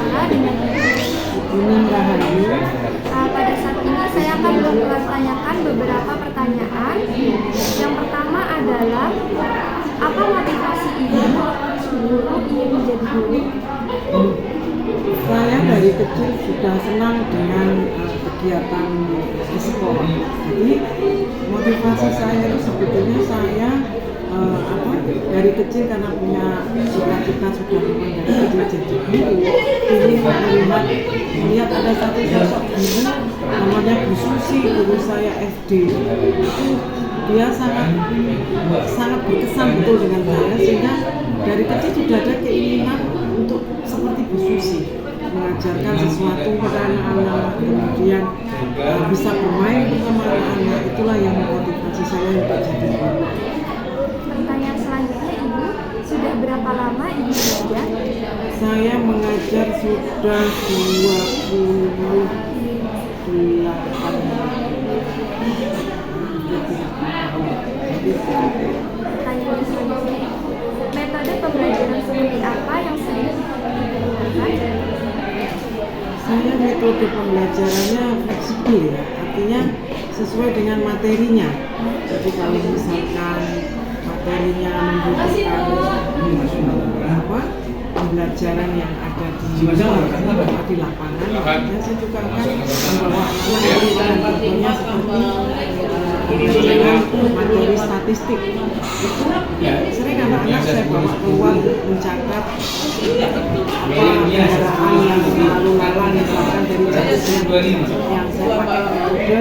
berbicara dengan Gunung Rahayu. Pada saat ini saya akan mempertanyakan beberapa pertanyaan. Yang pertama adalah, apa motivasi ibu guru ingin menjadi guru? Saya dari kecil sudah senang dengan kegiatan di sekolah. Jadi motivasi saya itu sebetulnya saya dari kecil karena punya cita-cita sudah memang dari kecil jadi guru, ingin melihat ada satu sosok guru namanya Bu Susi, guru saya SD. Itu dia sangat berkesan betul dengan saya, sehingga dari kecil sudah ada keinginan untuk seperti Bu Susi, mengajarkan sesuatu kepada anak-anak, kemudian bisa bermain bersama anak-anak. Itulah yang memotivasi saya untuk jadi guru. Pertanyaan selanjutnya, Ibu, sudah berapa lama Ibu belajar? Saya mengajar sudah 28 Pertanyaan selanjutnya, metode pembelajaran seperti apa yang sering digunakan? Saya metode pembelajarannya fleksibel ya, artinya sesuai dengan materinya. Jadi kalau misalkan materinya membutuhkan pembelajaran yang ada di lapangan, saya juga akan membawa anak-anak contohnya seperti pembelajaran materi statistik. Itu sering anak-anak saya bawa keluar mencatat kendaraan yang lalu lalang misalkan dari jauh. Yang saya pakai metode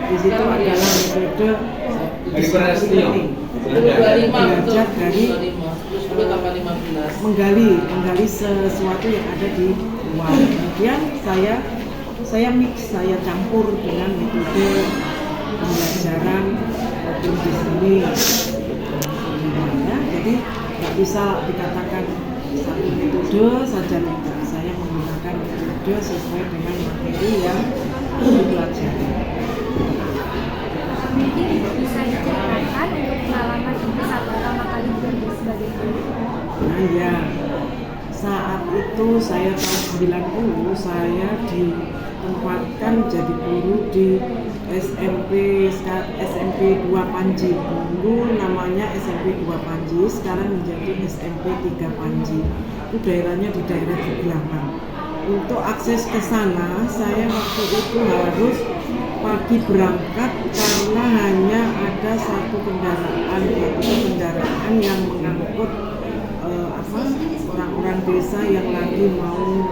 di situ adalah metode storytelling. Belajar dari menggali sesuatu yang ada di luar. Kemudian saya mix, saya campur dengan metode pembelajaran di sini. Ya, jadi nggak bisa dikatakan satu metode saja, tidak. Saya menggunakan metode sesuai dengan materi yang dipelajari. Mungkin bisa diceritakan untuk pengalaman Ibu saat pertama kali bekerja sebagai guru. Nah ya, saat itu saya tahun 90 saya ditempatkan jadi guru di SMP 2 Panji. Dulu namanya SMP 2 Panji, sekarang menjadi SMP 3 Panji. Itu daerahnya di daerah Jubilangan. Untuk akses ke sana, saya waktu itu harus pagi berangkat karena hanya ada satu kendaraan, yaitu kendaraan yang mengangkut orang-orang desa yang lagi mau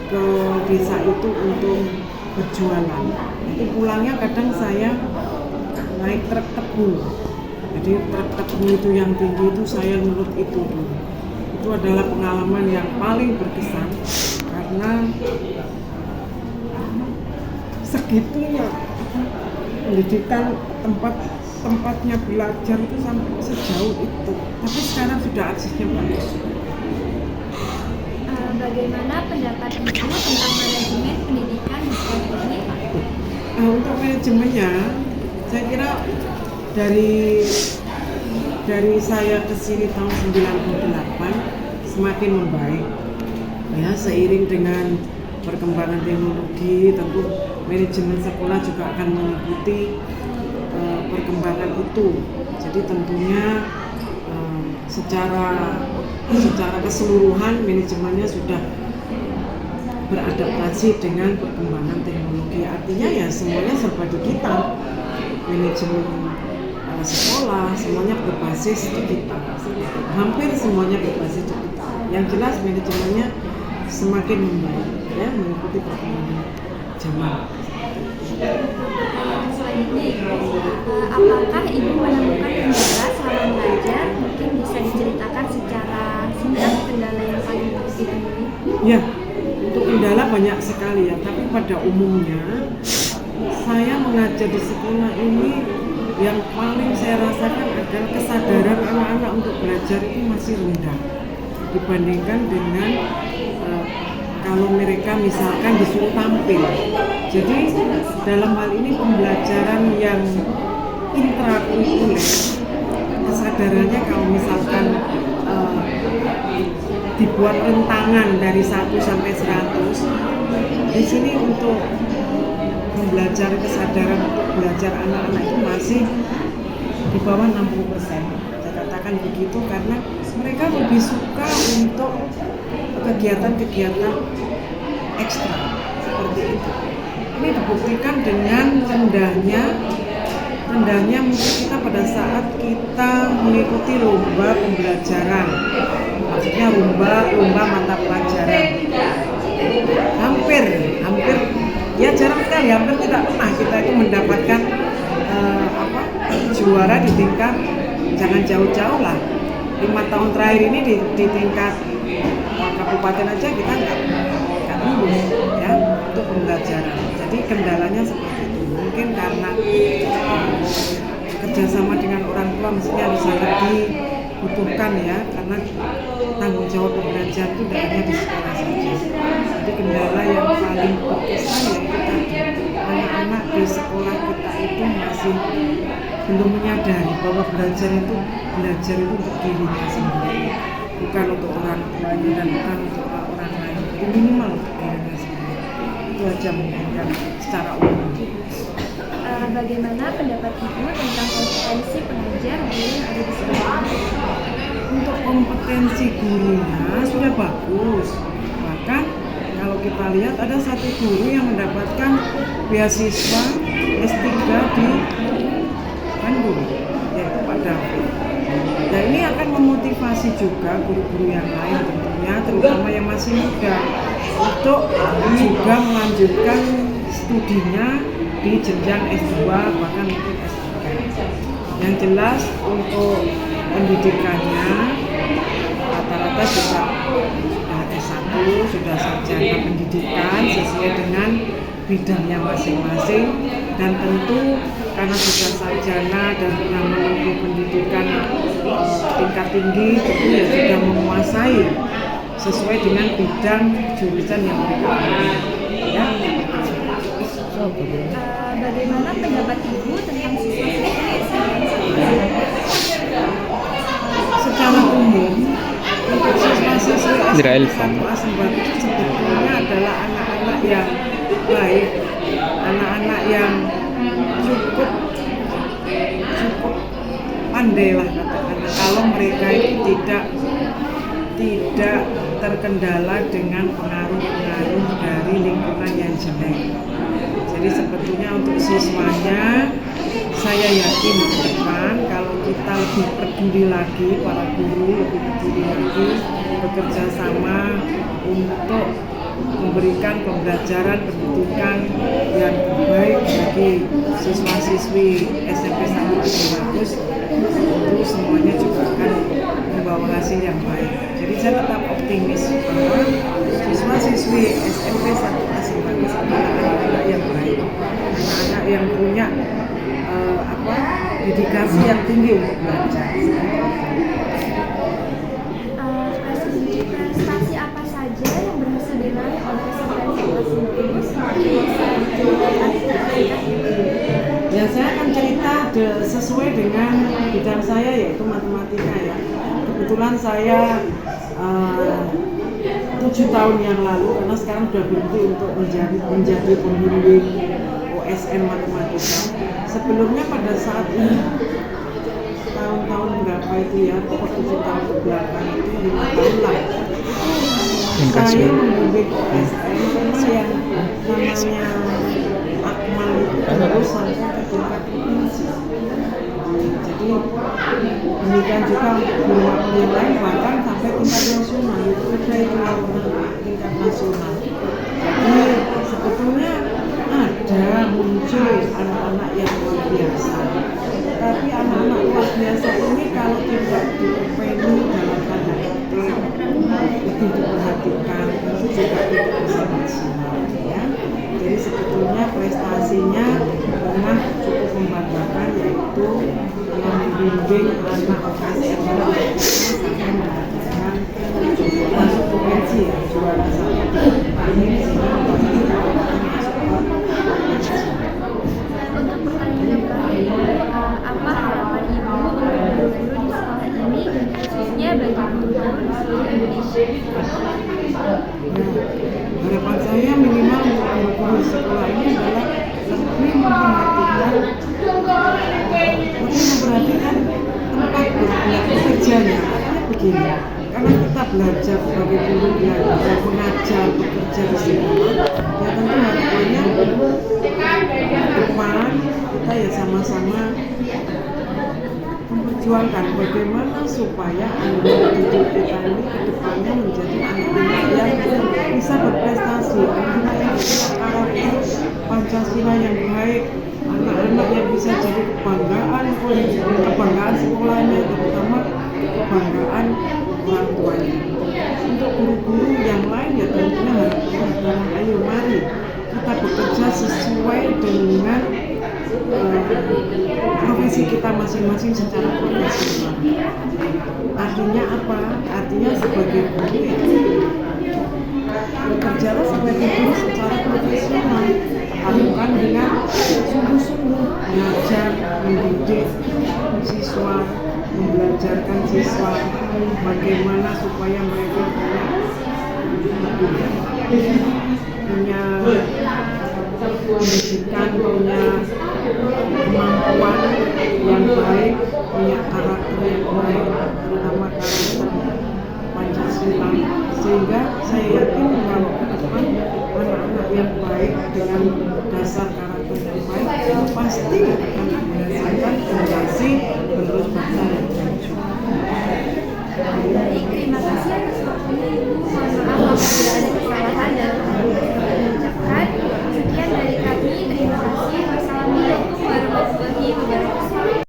ke desa itu untuk berjualan. Itu pulangnya kadang saya naik truk tebu. Jadi truk tebu itu yang tinggi itu saya nurut itu dulu. Itu adalah pengalaman yang paling berkesan karena segitunya pendidikan tempatnya belajar itu sampai sejauh itu. Tapi sekarang sudah aksesnya bagus. Bagaimana pendapat Ibu tentang manajemen pendidikan di sekolah ini? Untuk manajemennya, saya kira dari saya ke sini tahun 98 semakin membaik. Ya, seiring dengan perkembangan teknologi, tentu manajemen sekolah juga akan mengikuti perkembangan itu. Jadi tentunya secara keseluruhan manajemennya sudah beradaptasi dengan perkembangan teknologi. Artinya ya semuanya serba digital. Manajemen sekolah semuanya berbasis digital. Hampir semuanya berbasis digital. Yang jelas manajemennya semakin membaik, ya, mengikuti perkembangan zaman. Selanjutnya, apakah Ibu menemukan kendala selama mengajar? Mungkin bisa diceritakan secara singkat kendala yang paling ditemui. Ya, untuk kendala banyak sekali ya, tapi pada umumnya saya mengajar di sekolah ini yang paling saya rasakan adalah kesadaran anak-anak untuk belajar itu masih rendah dibandingkan dengan kalau mereka misalkan disuruh tampil. Jadi dalam hal ini pembelajaran yang intrakurikuler, kesadaran kesadarannya kalau misalkan dibuat rentangan dari 1 sampai 100, di sini untuk belajar kesadaran untuk belajar anak-anak itu masih di bawah 60%. Saya katakan begitu karena mereka lebih suka untuk kegiatan-kegiatan ekstra seperti itu. Ini dibuktikan dengan rendahnya mungkin kita pada saat kita mengikuti lomba pembelajaran, maksudnya lomba mata pelajaran. Hampir ya jarang sekali, hampir tidak pernah kita itu mendapatkan juara di tingkat, jangan jauh-jauh lah, 5 tahun terakhir ini di tingkat kabupaten aja kita nggak lulus ya untuk pembelajaran. Jadi kendalanya seperti itu, mungkin karena kerjasama dengan orang tua mestinya bisa lebih dibutuhkan ya, karena tanggung jawab pembelajaran itu tidak hanya di sekolah saja. Jadi kendala yang paling berkesan yaitu tadi, anak-anak di sekolah kita itu masih belum menyadari bahwa belajar itu untuk dirinya sendiri, bukan untuk orang tuanya dan bukan untuk orang lain. Jadi minimal untuk dirinya sendiri. Itu aja mungkin yang secara umum. Bagaimana pendapat Ibu tentang kompetensi pengajar guru yang ada di sekolah? Untuk kompetensi gurunya sudah bagus. Bahkan kalau kita lihat ada satu guru yang mendapatkan beasiswa S3 di Bandung, yaitu Pak David. Nah ini akan memotivasi juga guru-guru yang lain tentunya, terutama yang masih muda, untuk juga melanjutkan studinya di jenjang S2 bahkan mungkin S3. Yang jelas untuk pendidikannya rata-rata sudah S1, sudah sarjana pendidikan sesuai dengan bidangnya masing-masing, dan tentu karena sudah sarjana dan sudah menempuh pendidikan tingkat tinggi, tentu ya sudah menguasai sesuai dengan bidang jurusan yang mereka pilih ya. Bagaimana pendapat Ibu tentang siswa-siswi SMP? Secara umum untuk siswa-siswi SMP sebetulnya adalah anak-anak yang baik, anak-anak yang cukup pandai lah katakan, kalau mereka itu tidak terkendala dengan pengaruh-pengaruh dari lingkungan yang jelek. Jadi sebetulnya untuk siswanya, saya yakin ke depan kalau kita lebih peduli lagi, para guru lebih peduli lagi bekerja sama untuk memberikan pembelajaran pendidikan yang terbaik bagi siswa-siswi SMP 1 bagus, tentu semuanya juga akan membawa hasil yang baik. Jadi saya tetap optimis bahwa siswa-siswi SMP 1 bagus adalah anak-anak yang baik, anak-anak yang punya dedikasi yang tinggi untuk belajar. Prestasi apa saja yang berhasil diraih oleh SMP Ya saya akan cerita sesuai dengan bidang saya yaitu matematika ya. Kebetulan saya 7 tahun yang lalu, karena sekarang sudah berhenti untuk menjadi pembimbing OSN matematika. Sebelumnya pada saat ini tahun-tahun berapa itu ya, 7 tahun ke belakang itu 5 tahun lah. Saya membimbing OSN karena yang namanya Akmal itu terus sampai ke tingkat provinsi. Jadi demikian juga untuk guru yang lain bahkan sampai tingkat nasional, itu ada itu yang tingkat nasional. Jadi sebetulnya ada muncul anak-anak yang luar biasa, tapi anak-anak luar biasa ini kalau tidak diopeni dalam tanda kutip lebih diperhatikan, itu juga tidak bisa maksimal ya. Jadi sebetulnya prestasinya pernah cukup membanggakan, yaitu membimbing anak OSN sampai mendapatkan masuk provinsi ya, juara 1 ini sehingga Untuk pertanyaan yang terakhir, apa harapan Ibu untuk guru-guru di sekolah harapan saya minimal guru-guru sekolah ini adalah lebih memperhatikan tempat bekerjanya. Begini, karena kita belajar sebagai guru belajar mengajar bekerja di sekolah, ya tentu harapannya depan kita ya sama-sama memperjuangkan bagaimana supaya anak didik kita ini ke depannya menjadi anak-anak yang bisa berprestasi, anak-anak yang punya karakter Pancasila yang baik, anak-anak yang bisa jadi kebanggaan sekolahnya, terutama kebanggaan orang tuanya. Untuk guru-guru yang lain ya tentunya harapannya adalah ayo mari kita bekerja sesuai dengan profesi kita masing-masing secara profesional. Artinya apa? Artinya sebagai guru ya bekerjalah sebagai guru secara profesional, lakukan dengan sungguh-sungguh mengajar, mendidik siswa, membelajarkan siswa bagaimana supaya mereka punya pendidikan, punya kemampuan yang baik, punya karakter yang baik, terutama karakter Pancasila, sehingga saya yakin bahwa ke depan anak-anak yang baik dengan dasar karakter yang baik pasti akan menghasilkan generasi penerus bangsa yang maju. Baik, terima kasih atas waktunya Ibu. Mohon maaf apabila ada kesalahan dalam mengucapkan. Sekian dari kami. Terima kasih. Wassalamualaikum warahmatullahi wabarakatuh.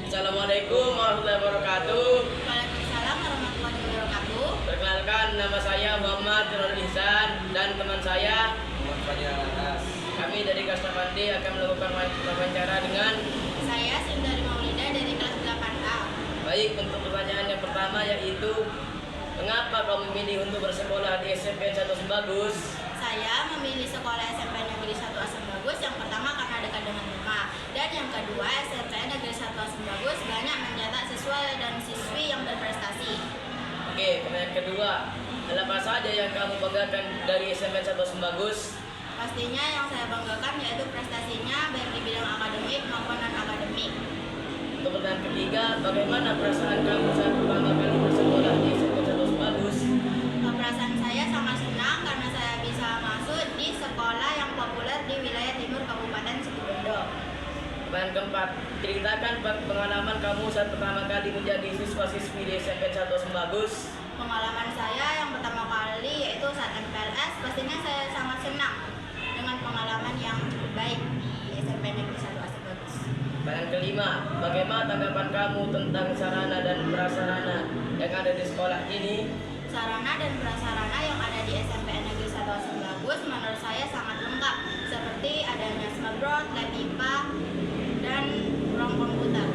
Assalamualaikum warahmatullahi wabarakatuh. Waalaikumsalam warahmatullahi wabarakatuh. Perkenalkan, nama saya Muhammad Nurul Ihsan dan teman saya kami dari kelas 8D akan melakukan wawancara dengan Saya Sindari Maulida dari kelas 8A. baik. Untuk pertanyaan yang pertama yaitu mengapa kau memilih untuk bersekolah di SMP 1 Sembagus? Saya memilih sekolah SMP Negeri 1 Asam Bagus yang pertama karena dekat dengan rumah, dan yang kedua SMP Negeri 1 Asam Bagus banyak mencetak siswa dan siswi yang berprestasi. Oke, pertanyaan kedua, hal apa saja yang kamu banggakan dari SMP 1 Sembagus? Pastinya yang saya banggakan yaitu prestasinya baik di bidang akademik maupun non-akademik. Untuk pertanyaan ketiga, bagaimana perasaan kamu saat pertama kali bersekolah di SMP 1 Sembagus? Perasaan saya sangat senang karena saya bisa masuk di sekolah yang populer di wilayah timur Kabupaten Situbondo. Pertanyaan keempat, ceritakan pengalaman kamu saat pertama kali menjadi siswa-siswi di SMP 1 Sembagus. Pengalaman saya yang pertama kali yaitu saat MPLS, pastinya saya sangat senang dengan pengalaman yang cukup baik di SMP Negeri 1 Asam Bagus. Pertanyaan kelima, bagaimana tanggapan kamu tentang sarana dan prasarana yang ada di sekolah ini? Sarana dan prasarana yang ada di SMP Negeri 1 Asam Bagus menurut saya sangat lengkap, seperti adanya smartboard, lab IPA, dan ruang komputer.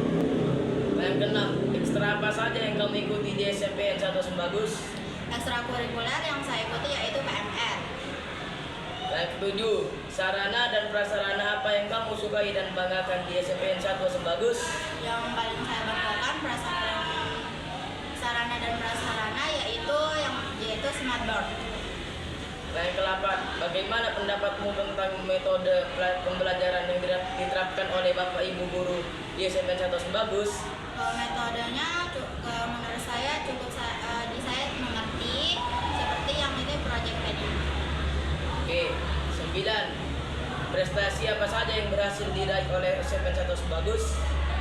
Pertanyaan keenam, ekstra apa saja yang kamu ikuti di SMP 1 Sembagus? Ekstrakurikuler yang saya ikuti yaitu PMR. Pertanyaan ketujuh, sarana dan prasarana apa yang kamu sukai dan banggakan di SMP 1 Sembagus? Yang paling saya banggakan sarana dan prasarana yaitu smartboard. Pertanyaan ke-8, bagaimana pendapatmu tentang metode pembelajaran yang diterapkan oleh Bapak Ibu guru di SMP 1 Sembagus? Metodenya menurut saya cukup saya mengerti, seperti yang ini project planning. Oke, 9, prestasi apa saja yang berhasil diraih oleh SMP 1 Sembagus?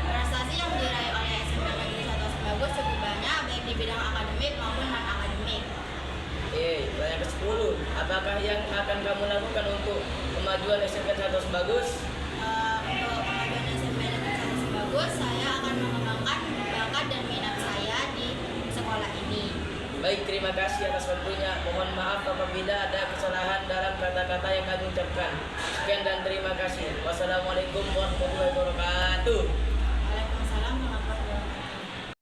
Prestasi yang diraih oleh SMP Negeri 1 Asam Bagus cukup banyak, baik di bidang akademik maupun non-akademik. Oke, pertanyaan ke-10, apakah yang akan kamu lakukan untuk kemajuan SMP 1 Sembagus? Untuk kemajuan SMP Negeri 1 Asam Bagus, saya akan mengembangkan bakat dan minat saya di sekolah ini. Baik, terima kasih atas waktunya. Mohon maaf apabila ada kesalahan dalam kata-kata yang kami ucapkan. Sekian dan terima kasih. Wassalamualaikum warahmatullahi wabarakatuh. Waalaikumsalam warahmatullahi wabarakatuh.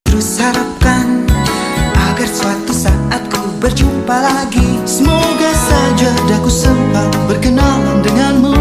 Terus harapkan agar suatu saat ku berjumpa lagi. Semoga saja daku sempat berkenalan denganmu.